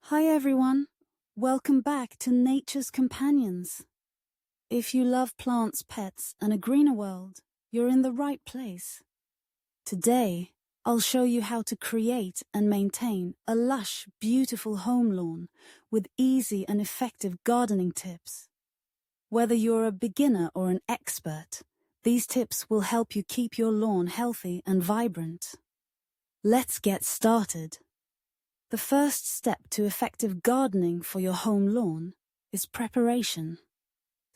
Hi everyone, welcome back to Nature's Companions. If you love plants, pets, and a greener world, you're in the right place. Today, I'll show you how to create and maintain a lush, beautiful home lawn with easy and effective gardening tips. Whether you're a beginner or an expert, these tips will help you keep your lawn healthy and vibrant. Let's get started. The first step to effective gardening for your home lawn is preparation.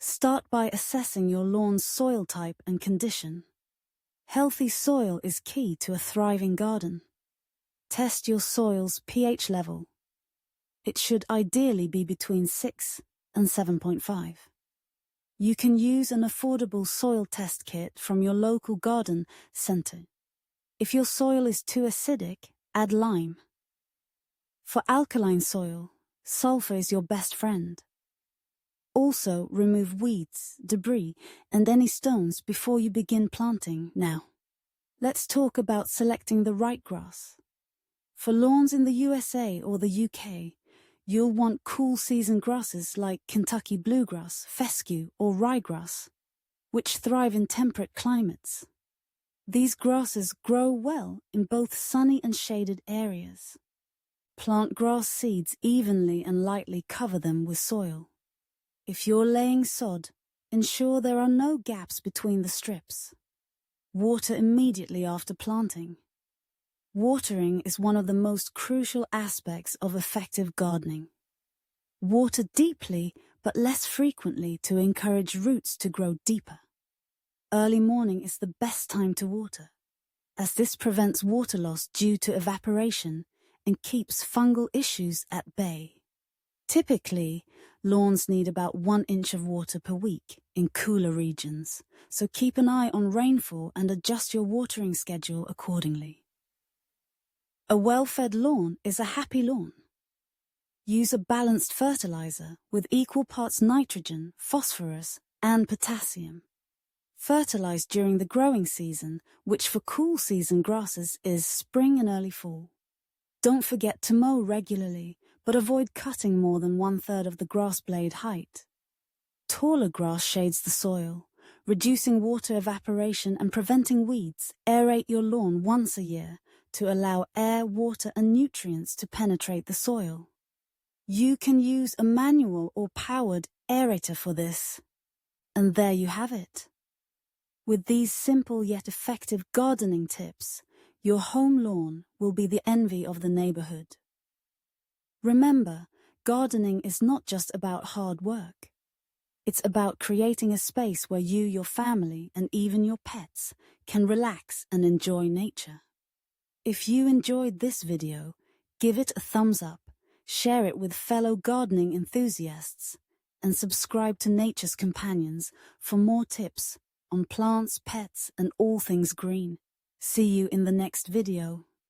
Start by assessing your lawn's soil type and condition. Healthy soil is key to a thriving garden. Test your soil's pH level. It should ideally be between 6 and 7.5. You can use an affordable soil test kit from your local garden center. If your soil is too acidic, add lime. For alkaline soil, sulfur is your best friend. Also, remove weeds, debris, and any stones before you begin planting. Now, let's talk about selecting the right grass. For lawns in the USA or the UK, you'll want cool season grasses like Kentucky Bluegrass, Fescue, or Ryegrass, which thrive in temperate climates. These grasses grow well in both sunny and shaded areas. Plant grass seeds evenly and lightly cover them with soil. If you're laying sod, ensure there are no gaps between the strips. Water immediately after planting. Watering is one of the most crucial aspects of effective gardening. Water deeply but less frequently to encourage roots to grow deeper. Early morning is the best time to water, as this prevents water loss due to evaporation and keeps fungal issues at bay. Typically, lawns need about 1 inch of water per week in cooler regions, so keep an eye on rainfall and adjust your watering schedule accordingly. A well-fed lawn is a happy lawn. Use a balanced fertilizer with equal parts nitrogen, phosphorus, and potassium. Fertilize during the growing season, which for cool season grasses is spring and early fall. Don't forget to mow regularly, but avoid cutting more than 1/3 of the grass blade height. Taller grass shades the soil, reducing water evaporation and preventing weeds. Aerate your lawn once a year to allow air, water, and nutrients to penetrate the soil. You can use a manual or powered aerator for this. And there you have it. With these simple yet effective gardening tips, your home lawn will be the envy of the neighborhood. Remember, gardening is not just about hard work. It's about creating a space where you, your family, and even your pets can relax and enjoy nature. If you enjoyed this video, give it a thumbs up, share it with fellow gardening enthusiasts, and subscribe to Nature's Companions for more tips on plants, pets, and all things green. See you in the next video.